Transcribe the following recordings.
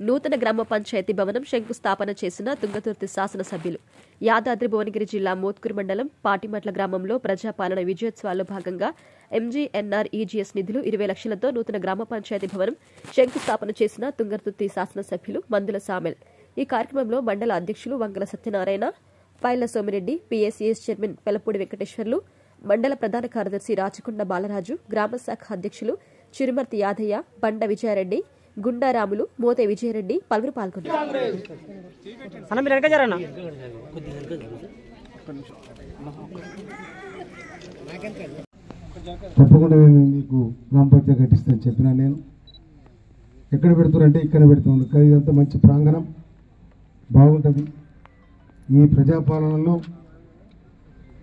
నూతన గ్రామ పంచాయతీ భవనం శంకుస్థాపన చేసిన తుంగతుర్తి శాసనసభ్యులు. యాదాద్రి భువనగిరి జిల్లా మోత్కూరు మండలం పాటిమట్ల గ్రామంలో ప్రజాపాలన విజయోత్సవాల్లో భాగంగా ఎంజీఎన్ఆర్ఈజీఎస్ నిధులు 20 లక్షలతో నూతన గ్రామ పంచాయతీ భవనం శంకుస్థాపన చేసిన తుంగతుర్తి శాసనసభ్యులు మందుల సామెల్. ఈ కార్యక్రమంలో మండల అధ్యక్షులు వంగల సత్యనారాయణ, పైల సోమిరెడ్డి, పీఏసీఎస్ చైర్మన్ పెలపూడి వెంకటేశ్వర్లు, మండల ప్రధాన కార్యదర్శి రాచకొండ బాలరాజు, గ్రామ శాఖ అధ్యక్షులు చిరుమర్తి యాదయ్య, బండ విజయారెడ్డి, గుండారాములు, మోతే విజయరెడ్డి పలువురు పాల్గొన్నారు. తప్పకుండా నేను మీకు గ్రామ పంచాయతీ కట్టిస్తాను చెప్పినా. నేను ఎక్కడ పెడుతున్నారంటే ఇక్కడ పెడుతున్నాను. కానీ ఇదంతా మంచి ప్రాంగణం, బాగుంటుంది. ఈ ప్రజాపాలనలో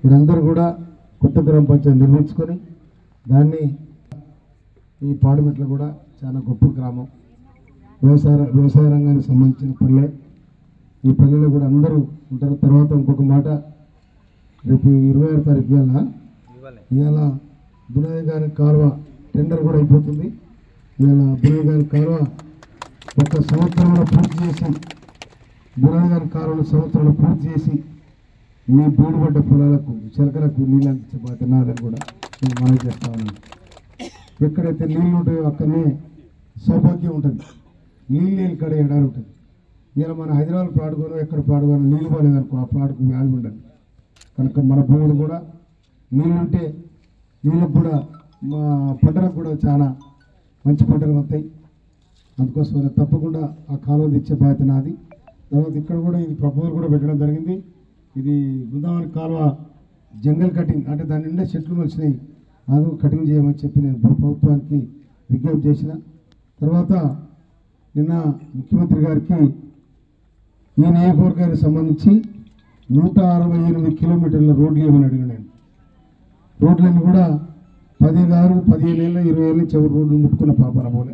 మీరందరూ కూడా కొత్త గ్రామ పంచాయతీ నిర్మించుకొని దాన్ని ఈ పాడిమెట్లు కూడా చాలా గొప్ప గ్రామం, వ్యవసాయ రంగానికి సంబంధించిన పల్లె. ఈ పల్లెలో కూడా అందరూ ఉంటారు. తర్వాత ఇంకొక మాట, రేపు 26వ తారీఖు ఇవాళ బునాది గారి కాలువ టెండర్ కూడా అయిపోతుంది. ఇవాళ బునాది గారి కాలువ ఒక సంవత్సరంలో పూర్తి చేసి, బునాది గారి కాలువను సంవత్సరంలో పూర్తి చేసి మీ బీడుపడ్డ పొలాలకు చిలకలకు నీళ్ళు అందించే బాధ్యత నాదని కూడా నేను మనవి చేస్తా ఉన్నాను. ఎక్కడైతే నీళ్ళు ఉంటాయో అక్కడనే సౌభాగ్యం ఉంటుంది. నీళ్ళు లేని కాడ ఎడారి ఉంటుంది. ఇలా మన హైదరాబాద్ ప్లాటుకోనో ఎక్కడ ప్లాటుకోనో నీళ్ళు పోలేదనుకో ఆ ప్లాటుకు వాల్యూ ఉండదు. కనుక మన భూములు కూడా నీళ్ళుంటే నీళ్ళకు కూడా మా పంటలకు కూడా చాలా మంచి పంటలు వస్తాయి. అందుకోసం తప్పకుండా ఆ కాలువ తెచ్చే బాధ్యత నాది. తర్వాత ఇక్కడ కూడా ఇది ప్రపోజల్ కూడా పెట్టడం జరిగింది. ఇది బృందావన కాలువ జంగల్ కటింగ్, అంటే దాని నిండా చెట్లు మొలిచినాయి, అది కటింగ్ చేయమని చెప్పి నేను ప్రభుత్వానికి విజ్ఞప్తి చేసిన. తర్వాత నిన్న ముఖ్యమంత్రి గారికి ఈ నియోజకవర్గానికి సంబంధించి 168 కిలోమీటర్ల రోడ్లు ఏమని అడిగిన నేను. రోడ్లన్నీ కూడా 15 ఏళ్ళ 20 ఏళ్ళ చివరి రోడ్లు ముట్టుకున్న పాపన పోలే.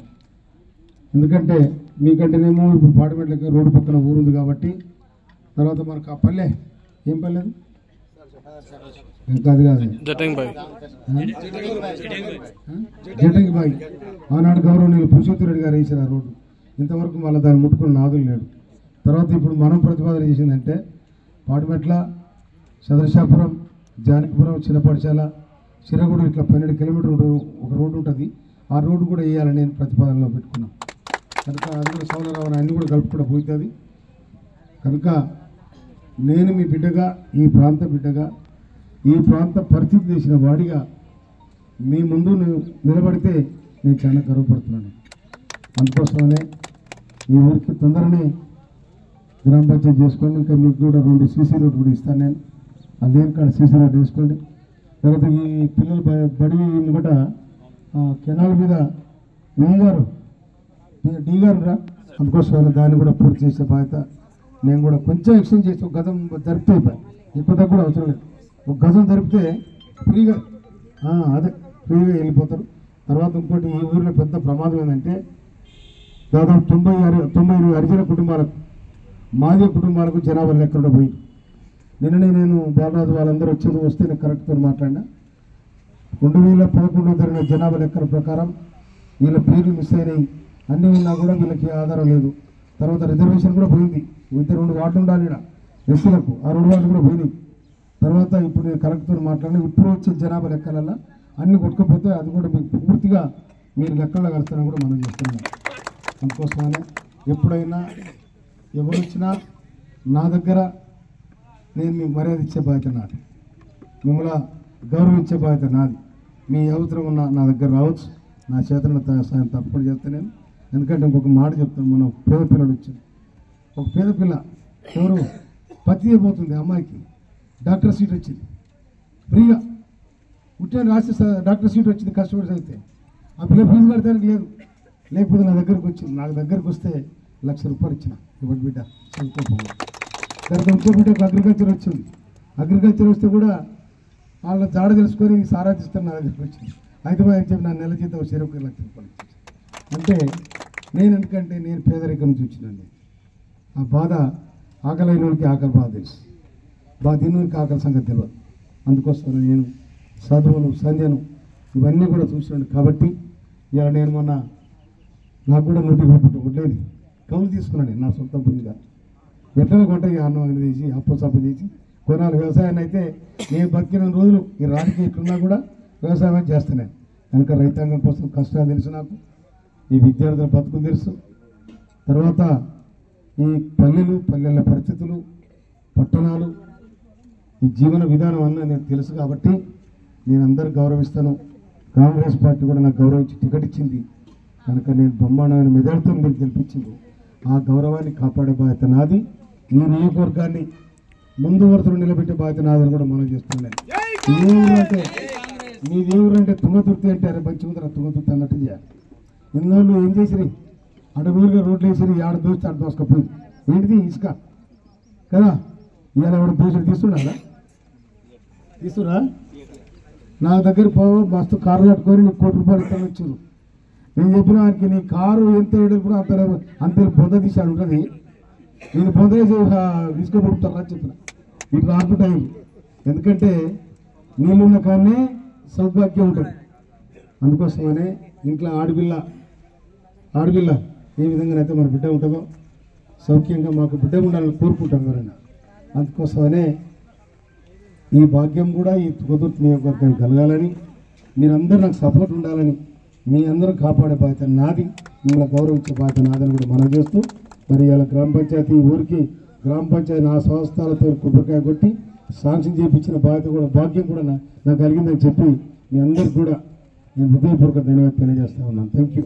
ఎందుకంటే మీకంటేనేమో ఇప్పుడు పాడిమెట్లకి రోడ్డు పక్కన ఊరుంది కాబట్టి. తర్వాత మనకు ఆ పల్లె ఏం పల్లె కాదు జటంగి బాయి, ఆనాడు గౌరవనీయులు పురుషోత్తమ రెడ్డి గారు వేసిన రోడ్డు. ఇంతవరకు మళ్ళీ దాన్ని ముట్టుకుని నాదులు లేడు. తర్వాత ఇప్పుడు మనం ప్రతిపాదన చేసిందంటే పాడిమెట్ల, చంద్రశాపురం, జానకిపురం, చిన్నపాఠశాల, చిరగూడ ఇట్లా 12 కిలోమీటర్లు ఒక రోడ్డు ఉంటుంది. ఆ రోడ్డు కూడా వేయాలని నేను ప్రతిపాదనలో పెట్టుకున్నాను. కనుక అది కూడా సౌలరావు అన్నీ కూడా కలుపుకుండా పోతుంది. కనుక నేను మీ బిడ్డగా, ఈ ప్రాంత బిడ్డగా, ఈ ప్రాంత పరిస్థితి చేసిన వాడిగా మీ ముందు నిలబడితే నేను చాలా గర్వపడుతున్నాను. అందుకోసమనే ఈ ఊరికి తొందరనే గ్రామ పంచాయతీ చేసుకోండి. ఇంకా మీకు కూడా 2 సీసీ రోడ్డు కూడా ఇస్తాను నేను. అదేం కాడ సీసీ రోడ్డు వేసుకోండి. తర్వాత ఈ పిల్లలు బడి ముంగట కెనాల్ మీద డి గారు రా, అందుకోసం దాన్ని కూడా పూర్తి చేసే బాధ్యత నేను కూడా. కొంచెం ఎక్స్టెండ్ చేసి ఒక గజం జరిపితే అయిపోయి, ఎక్కువ కూడా అవసరం లేదు. ఒక గజం జరిపితే ఫ్రీగా వెళ్ళిపోతారు. తర్వాత ఇంకోటి, ఈ ఊరిలో పెద్ద ప్రమాదం ఏంటంటే దాదాపు 90 హరిజన కుటుంబాలకు, మాదిగ కుటుంబాలకు జనాభా లెక్కలో పోయింది. నిన్ననే నేను బాలరాజు వాళ్ళందరూ వస్తే నేను కరెక్ట్గా మాట్లాడినా. 2011 జరిగిన జనాభా లెక్కల ప్రకారం వీళ్ళ పేర్లు మిస్ అయినాయి. అన్నీ ఉన్నా కూడా వీళ్ళకి ఆధారం లేదు. తర్వాత రిజర్వేషన్ కూడా పోయింది. 2 వార్డులు ఉండాలి ఇక్కడ ఎస్సీలకు, ఆ 2 వార్డులు కూడా పోయినాయి. తర్వాత ఇప్పుడు నేను కరెక్ట్తో మాట్లాడిన ఇప్పుడు వచ్చే జనాభా లెక్కలల్లో అన్నీ కొట్టుకపోతే అది కూడా మీకు పూర్తిగా మీరు లెక్కల్లో కలుస్తారని కూడా మనం చేస్తున్నాం. అందుకోసమనే ఎప్పుడైనా ఎవరు వచ్చినా నా దగ్గర నేను మీకు మర్యాద ఇచ్చే బాధ్యత నాది, మిమ్మల్ని గౌరవించే బాధ్యత నాది. మీ అవసరం ఉన్న నా దగ్గర రావచ్చు, నా చేతన సాయం తప్పకుండా చెప్తాను నేను. ఎందుకంటే ఇంకొక మాట చెప్తాను. మనం పేద పిల్లలు వచ్చింది, ఒక పేద పిల్ల ఎవరు పత్తి అయిపోతుంది, అమ్మాయికి డాక్టర్ సీట్ వచ్చింది ఫ్రీగా, ఉట్టాను రాసి డాక్టర్ సీట్ వచ్చింది, కష్టపడి చదివితే ఆ పిల్ల ఫీజు కడతానికి లేదు. లేకపోతే నా దగ్గరకు వచ్చింది. నాకు దగ్గరకు వస్తే ₹1,00,000 ఇచ్చిన, ఇవ్వండి బిడ్డ చదువుకోపోవాలి. దానికి ఇంకో బిడ్డకు అగ్రికల్చర్ వచ్చింది. అగ్రికల్చర్ వస్తే కూడా వాళ్ళ జాడ తెలుసుకొని సారా తీస్తాను, నా దగ్గరికి వచ్చింది. అయితే అని చెప్పి నా నెల జీతం ₹1,00,000 అంటే నేను ఎందుకంటే నేను పేదరికం నుంచి వచ్చినండి. ఆ బాధ ఆకలైనోడికి ఆకలి బాధ తెలుసు, దీనికి ఆకలి సంగతి తెలియదు. అందుకోసం నేను చదువును, సంధ్యను ఇవన్నీ కూడా చూసినాను. కాబట్టి ఇలా నేను మొన్న నాకు కూడా నోటి ఉండేది కౌలు తీసుకున్నాను నేను నా సొంత భూమిగా. ఎట్లా కొంట అన్నం తీసి అప్పు చేసి కొనాలి. వ్యవసాయాన్ని అయితే నేను బతికిన రోజులు ఈ రాజకీయ ఇట్లున్నా కూడా వ్యవసాయం చేస్తున్నాను కనుక రైతాంగం కోసం కష్టాలు తెలుసు నాకు, ఈ విద్యార్థుల బతుకులు తెలుసు, తర్వాత ఈ పల్లెల పరిస్థితులు, పట్టణాలు, ఈ జీవన విధానం అన్న నేను తెలుసు కాబట్టి నేను అందరూ గౌరవిస్తాను. కాంగ్రెస్ పార్టీ కూడా నాకు గౌరవించి టికెట్ ఇచ్చింది కనుక నేను బ్రహ్మాండమైన మెజార్టీతో మీరు గెలిపించింది. ఆ గౌరవాన్ని కాపాడే బాధ్యత నాది. ఈ నియోజకవర్గాన్ని ముందు వరుసలో నిలబెట్టే బాధ్యత నాదని కూడా మనం చేస్తున్నాను. మీ దేవుడు అంటే తుంగతుర్తి అంటే అరే మంచి ఉందిరా తుంగతుర్తి అన్నట్టు చేయాలి. ఇన్నోళ్ళు ఏం చేసిరి అడవులుగా రోడ్లు వేసిరి, ఆడ దోస్తే ఆడ దోసుకపోయింది. ఏంటిది ఇసుక కదా, ఇవాళ ఎవరు దోషులు తీసుకురా నా దగ్గర పోవు మస్తు కారు కట్టుకొని నీకు ₹1,00,00,000 ఇస్తాను వచ్చారు. నేను చెప్పిన వారికి నీ కారు ఎంత ఏడుపు అంత బొంద తీసాడు ఉంటుంది, నేను బొంద వేసి ఇసుక పడుతారా చెప్పిన ఇట్లా ఆడుకుంటాయి. ఎందుకంటే నీళ్ళున్న కానీ సౌభాగ్యం ఉంటుంది. అందుకోసమనే ఇంట్లో ఆడపిల్ల ఏ విధంగానైతే మన బిడ్డ ఉంటుందో సౌఖ్యంగా మాకు బిడ్డ ఉండాలని కోరుకుంటాం ఎవరైనా. అందుకోసమనే ఈ భాగ్యం కూడా ఈ తుంగతుర్తి నియోజకవర్గానికి కలగాలని, మీరందరూ నాకు సపోర్ట్ ఉండాలని, మీ అందరూ కాపాడే బాధ్యత నాది, మిమ్మల్ని గౌరవించే బాధ్యత నాదని కూడా మనం చేస్తూ మరి ఇలా గ్రామ పంచాయతీ ఊరికి గ్రామ పంచాయతీ నా సంస్థలతో కొబ్బరికాయ కొట్టి శాంక్షన్ చేయించిన బాధ్యత కూడా భాగ్యం కూడా నాకు కలిగిందని చెప్పి మీ అందరికి కూడా నేను హృదయపూర్వక ధన్యవాదాలు తెలియజేస్తా ఉన్నాను. Thank you.